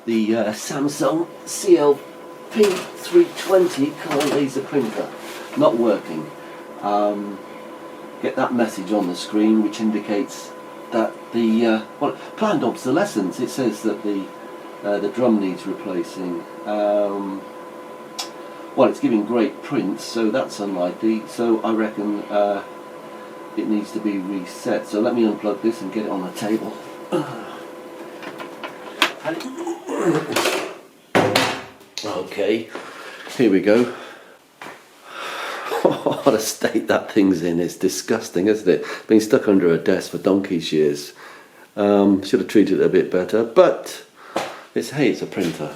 the Samsung CLP 320 colour laser printer. Not working. Get that message on the screen which indicates that the planned obsolescence. It says that the drum needs replacing. Well, it's giving great prints, so that's unlikely. So I reckon it needs to be reset. So let me unplug this and get it on the table. Okay, here we go. What a state that thing's in. It's disgusting, isn't it? Been stuck under a desk for donkey's years. Should have treated it a bit better, but it's a printer.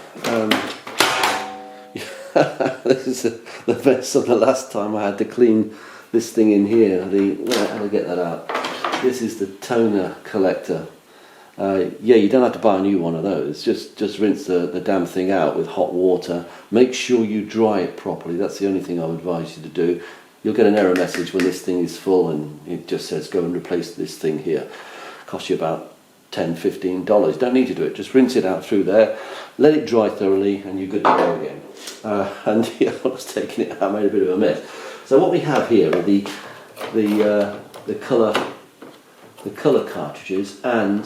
This is the best of the last time I had to clean this thing in here. How do I get that out? This is the toner collector. Yeah, you don't have to buy a new one of those. Just rinse the damn thing out with hot water. Make sure you dry it properly. That's the only thing I would advise you to do. You'll get an error message when this thing is full and it just says go and replace this thing here. Costs you about $10, $15. Don't need to do it. Just rinse it out through there, let it dry thoroughly, and you're good to go again. And yeah, I was taking it out, made a bit of a mess. So what we have here are the colour cartridges and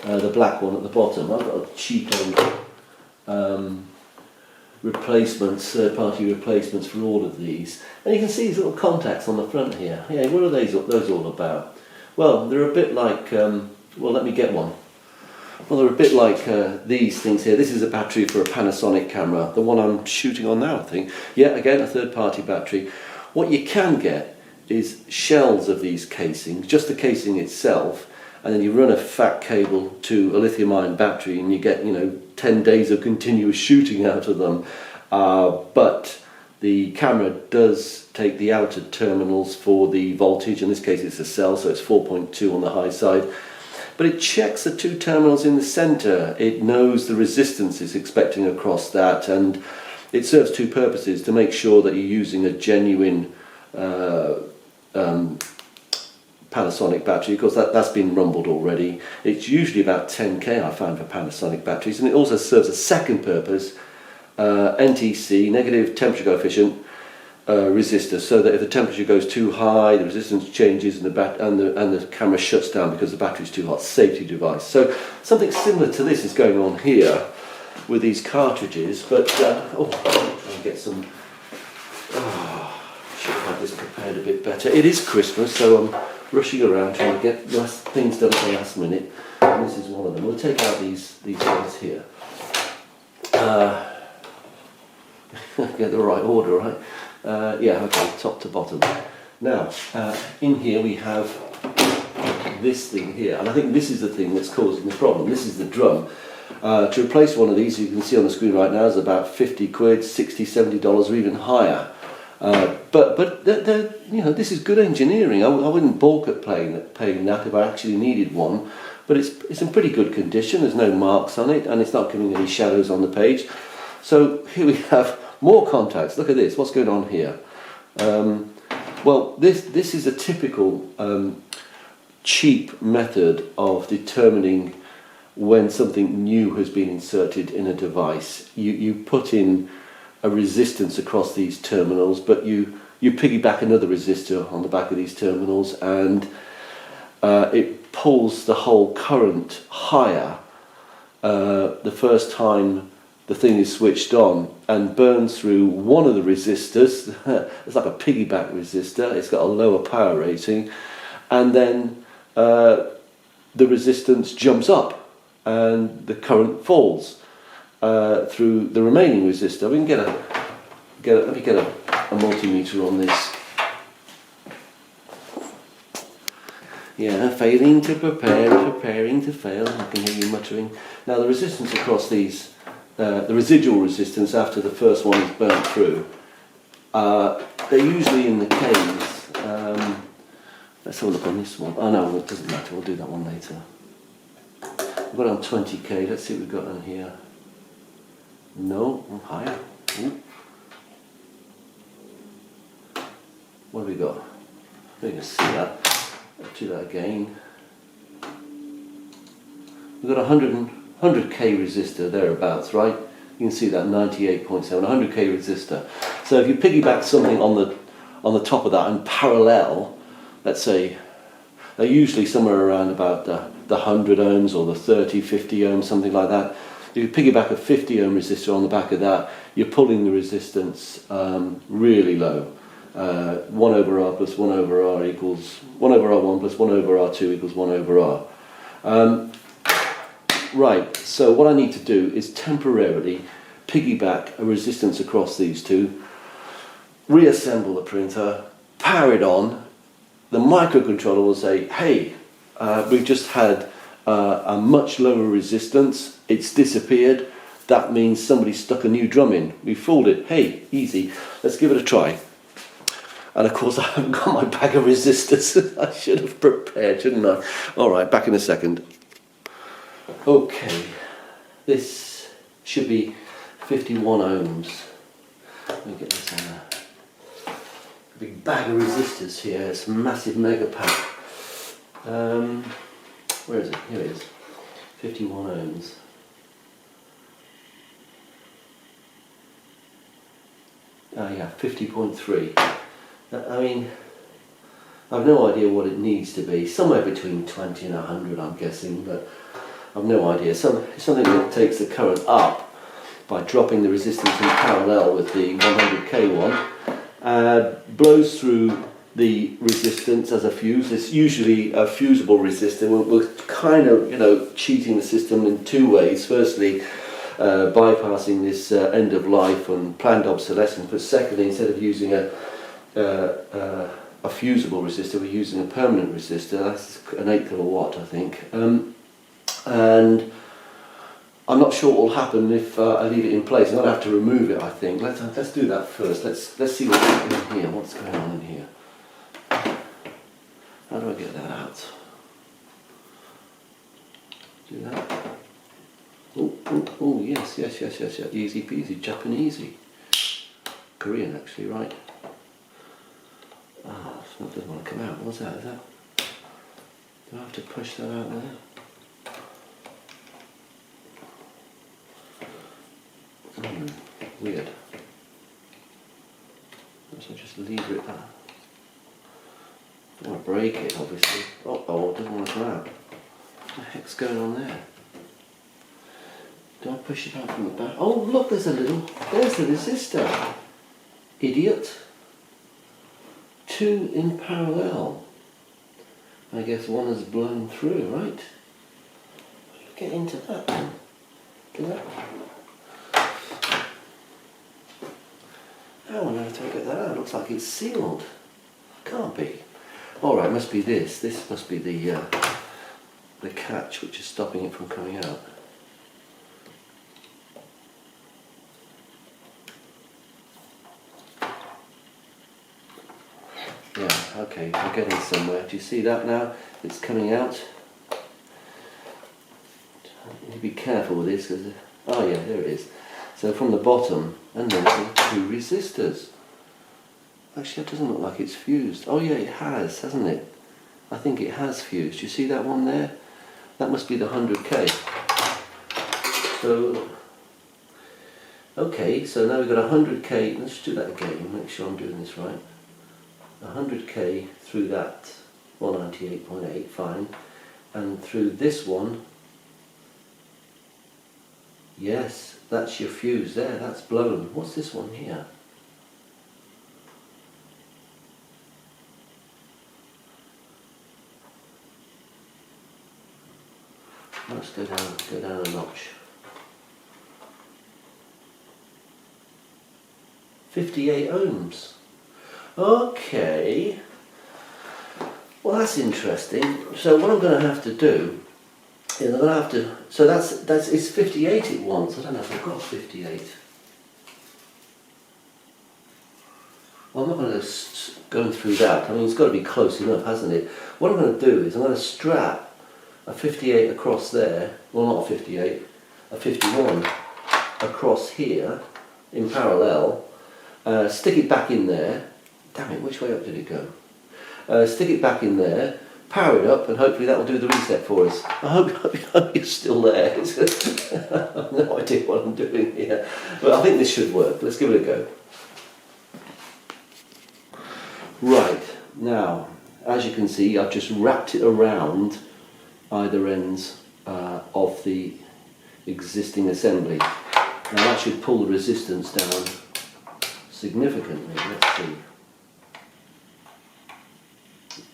the black one at the bottom. I've got a cheap replacements, third-party replacements for all of these, and you can see these little contacts on the front here. Yeah, what are those all about? Well, they're a bit like. Well, let me get one. Well, they're a bit like these things here. This is a battery for a Panasonic camera, the one I'm shooting on now, I think. Yeah, again, a third-party battery. What you can get is shells of these casings, just the casing itself, and then you run a fat cable to a lithium-ion battery and you get, 10 days of continuous shooting out of them. But the camera does take the outer terminals for the voltage. In this case it's a cell, so it's 4.2 on the high side. But it checks the two terminals in the centre. It knows the resistance it's expecting across that, and it serves two purposes: to make sure that you're using a genuine Panasonic battery, because that's been rumbled already. It's usually about 10k I find for Panasonic batteries, and it also serves a second purpose, NTC, negative temperature coefficient resistor, so that if the temperature goes too high, the resistance changes and the camera shuts down because the battery's too hot. Safety device. So something similar to this is going on here with these cartridges, but try and get some. Should have had this prepared a bit better. It is Christmas, so I'm rushing around trying to get things done at the last minute, and this is one of them. We'll take out these ones here. Get the right order, right? Yeah, okay, top to bottom. Now, in here we have this thing here, and I think this is the thing that's causing the problem. This is the drum. To replace one of these, you can see on the screen right now, is about 50 quid, $60, $70 or even higher. But this is good engineering. I wouldn't balk at paying that if I actually needed one. But it's in pretty good condition. There's no marks on it, and it's not giving any shadows on the page. So here we have more contacts. Look at this. What's going on here? Well, this is a typical cheap method of determining when something new has been inserted in a device. You put in a resistance across these terminals, but you piggyback another resistor on the back of these terminals, and it pulls the whole current higher the first time the thing is switched on, and burns through one of the resistors. It's like a piggyback resistor. It's got a lower power rating, and then the resistance jumps up and the current falls through the remaining resistor. We can let me get a multimeter on this. Yeah, failing to prepare, preparing to fail. I can hear you muttering. Now the resistance across these, the residual resistance after the first one is burnt through, they're usually in the Ks. Let's have a look on this one. Oh no, it doesn't matter, we'll do that one later. We've got it on 20k, let's see what we've got on here. No, higher. Ooh. What have we got? You can see that. Let's do that again. We've got 100 100k resistor thereabouts, right? You can see that 98.7, 100k resistor. So if you piggyback something on the top of that and parallel, let's say, they're usually somewhere around about the 100 ohms or the 30, 50 ohms, something like that. If you piggyback a 50 ohm resistor on the back of that, you're pulling the resistance really low. 1 over R plus 1 over R equals 1 over R1 plus 1 over R2 equals 1 over R. Right, so what I need to do is temporarily piggyback a resistance across these two, reassemble the printer, power it on. The microcontroller will say, hey, we've just had a much lower resistance, it's disappeared, that means somebody stuck a new drum in. We fooled it, hey, easy, let's give it a try. And of course I haven't got my bag of resistors. I should have prepared, shouldn't I? Alright, back in a second. Okay, this should be 51 ohms. Let me get this on there. A big bag of resistors here, it's a massive mega pack. Where is it? Here it is. 51 ohms. Oh yeah, 50.3. I mean, I've no idea what it needs to be. Somewhere between 20 and 100, I'm guessing, but I've no idea. Something that takes the current up by dropping the resistance in parallel with the 100k one, blows through the resistance as a fuse. It's usually a fusible resistor. We're kind of, you know, cheating the system in two ways. Firstly, bypassing this end of life and planned obsolescence, but secondly, instead of using a fusible resistor, we're using a permanent resistor. That's an 8 kilowatt, I think. And I'm not sure what will happen if I leave it in place. I'm going to have to remove it, I think. Let's do that first. Let's see what's happening in here. What's going on in here? How do I get that out? Do that. Oh, yes. Easy peasy, Japanesey. Korean, actually, right? Ah, that doesn't want to come out. What's that? Is that? Do I have to push that out there? Weird. So just leave it there. Don't want to break it, obviously. Oh, it doesn't want to come out. What the heck's going on there? Do I push it out from the back? Oh, look, there's the resistor. Idiot. 2 in parallel. I guess one has blown through, right? Get into that then. Do that. How on earth do I get that out? It looks like it's sealed. Can't be. Alright, must be this. This must be the catch which is stopping it from coming out. Yeah, okay, we're getting somewhere. Do you see that now? It's coming out. You need to be careful with this because... Oh yeah, there it is. So from the bottom, and then the 2 resistors. Actually, it doesn't look like it's fused. Oh yeah, it has, hasn't it? I think it has fused. You see that one there? That must be the 100k. So, okay, so now we've got 100k. Let's do that again, make sure I'm doing this right. 100k through that 198.8, fine. And through this one, yes, that's your fuse there, that's blown. What's this one here? Let's go down a notch. 58 ohms. Okay. Well, that's interesting. So what I'm going to have to do is I'm going to have to. So it's 58 it wants. I don't know if I've got 58. Well, I'm not going to go through that. I mean, it's got to be close enough, hasn't it? What I'm going to do is I'm going to strap a 58 across there. Well, not a 58, a 51 across here in parallel. Stick it back in there. Damn it, which way up did it go? Stick it back in there, power it up, and hopefully that will do the reset for us. I hope you're still there. I have no idea what I'm doing here, but I think this should work. Let's give it a go. Right, now, as you can see, I've just wrapped it around either ends of the existing assembly. Now that should pull the resistance down significantly. Let's see.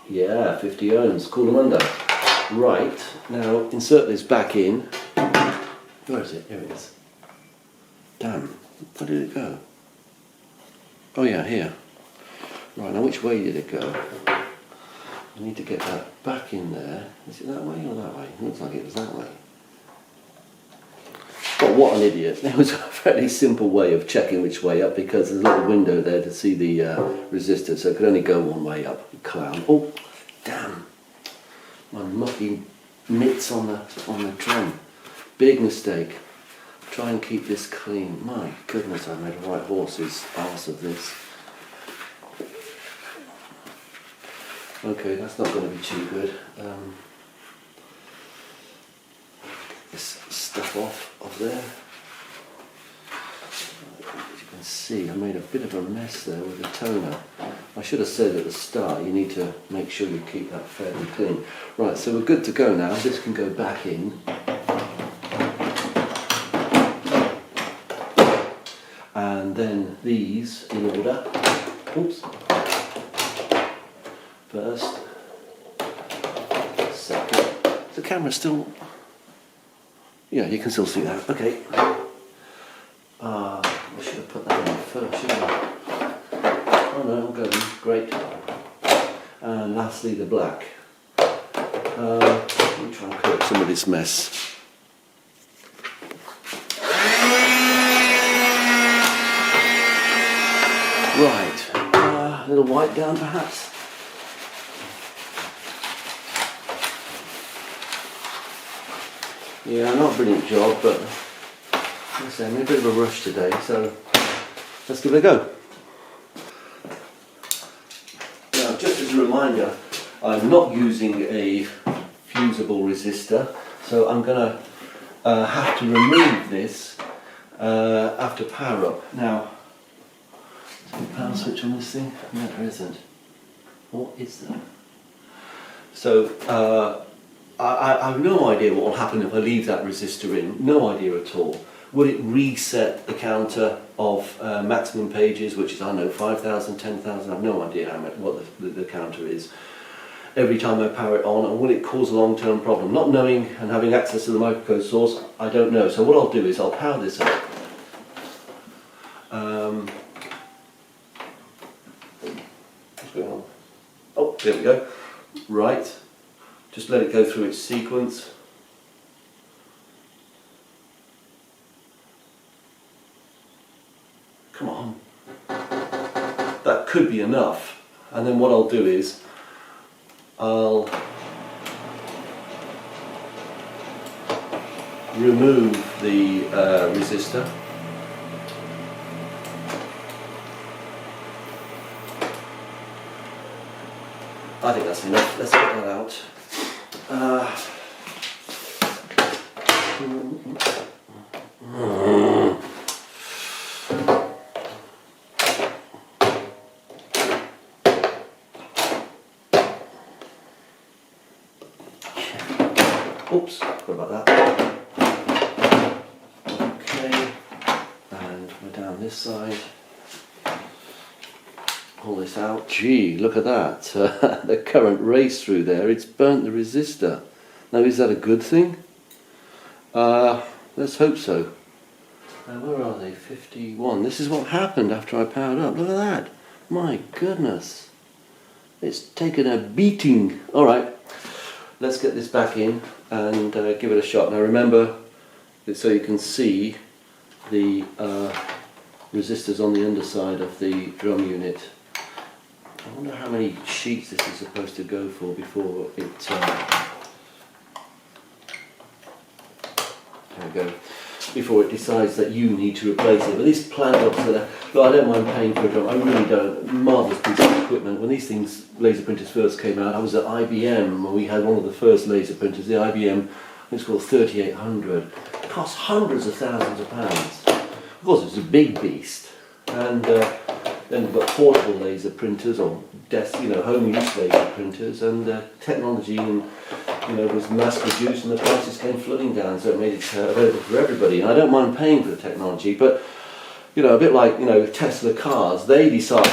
Yeah, 50 ohms, cool them under. Right, now insert this back in. Where is it? Here it is. Damn, where did it go? Oh yeah, here. Right, now which way did it go? I need to get that back in there. Is it that way or that way? It looks like it was that way. Oh, what an idiot. There was a fairly simple way of checking which way up, because there's a little window there to see the resistor, so it could only go one way up. Clown. Oh, damn. My mucky mitts on the drum. Big mistake. Try and keep this clean. My goodness, I made a right horse's arse of this. Okay, that's not going to be too good. This stuff off there. As you can see, I made a bit of a mess there with the toner. I should have said at the start, you need to make sure you keep that fairly clean. Right, so we're good to go now. This can go back in. And then these in order. Oops. First. Second. The camera's still... Yeah, you can still see that. Okay. I should have put that in first, shouldn't I? Oh no, I'm going. Great. And lastly, the black. Let me try and correct some of this mess. Right. A little white down, perhaps. Yeah, not a brilliant job, but like I say, I'm in a bit of a rush today, so let's give it a go. Now, just as a reminder, I'm not using a fusible resistor, so I'm going to have to remove this after power up. Now, is there a power switch on this thing? No, there isn't. What is that? So, I have no idea what will happen if I leave that resistor in, no idea at all. Will it reset the counter of maximum pages, which is, I don't know, 5,000, 10,000, I have no idea what the counter is, every time I power it on, and will it cause a long-term problem? Not knowing and having access to the microcode source, I don't know. So what I'll do is I'll power this up. What's going on? Oh, there we go. Right. Just let it go through its sequence. Come on. That could be enough. And then what I'll do is I'll remove the resistor. I think that's enough. Let's get that out. Oops, sorry about that. Okay, and we're down this side. Pull this out. Gee, look at that. The current raced through there. It's burnt the resistor. Now, is that a good thing? Let's hope so. Where are they? 51. This is what happened after I powered up. Look at that. My goodness. It's taken a beating. All right. Let's get this back in and give it a shot. Now remember, so you can see the resistors on the underside of the drum unit. I wonder how many sheets this is supposed to go for before it... there we go. Before it decides that you need to replace it. But these plant jobs are there. Look, I don't mind paying for a drum. I really don't. Marvellous piece of equipment. equipment. When these things, laser printers, first came out, I was at IBM and we had one of the first laser printers, the IBM, it's called 3800. It cost hundreds of thousands of pounds. Of course, it's a big beast. And then we've got portable laser printers or desk, home use laser printers, and technology was mass produced and the prices came flooding down, so it made it available for everybody. And I don't mind paying for the technology, but a bit like Tesla cars, they decide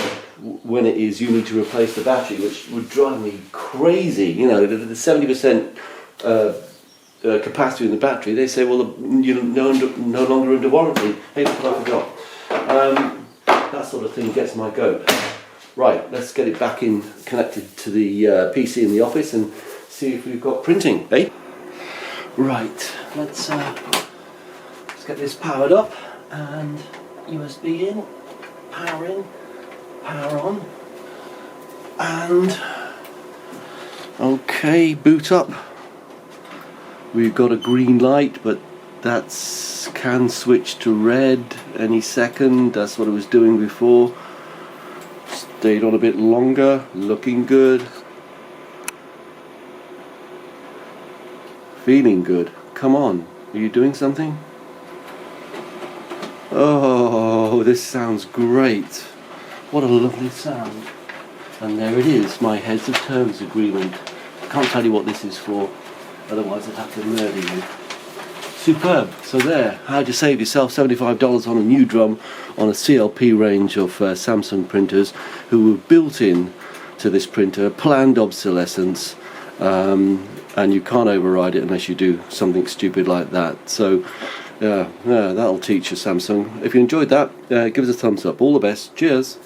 when it is you need to replace the battery, which would drive me crazy. The 70% capacity in the battery, they say, well, you're no longer under warranty. Hey, look what I forgot. That sort of thing gets my goat. Right, let's get it back in, connected to the PC in the office and see if we've got printing, eh? Right, let's get this powered up and USB in, power on, and okay, boot up. We've got a green light, but that's can switch to red any second. That's what it was doing before. Stayed on a bit longer, looking good, feeling good. Come on, are you doing something? Oh, this sounds great. What a lovely sound. And there it is, my heads of terms agreement. I can't tell you what this is for, otherwise I'd have to murder you. Superb. So there, how'd you save yourself $75 on a new drum on a CLP range of Samsung printers who were built in to this printer, planned obsolescence, and you can't override it unless you do something stupid like that. So yeah, that'll teach you, Samsung. If you enjoyed that, give us a thumbs up. All the best. Cheers.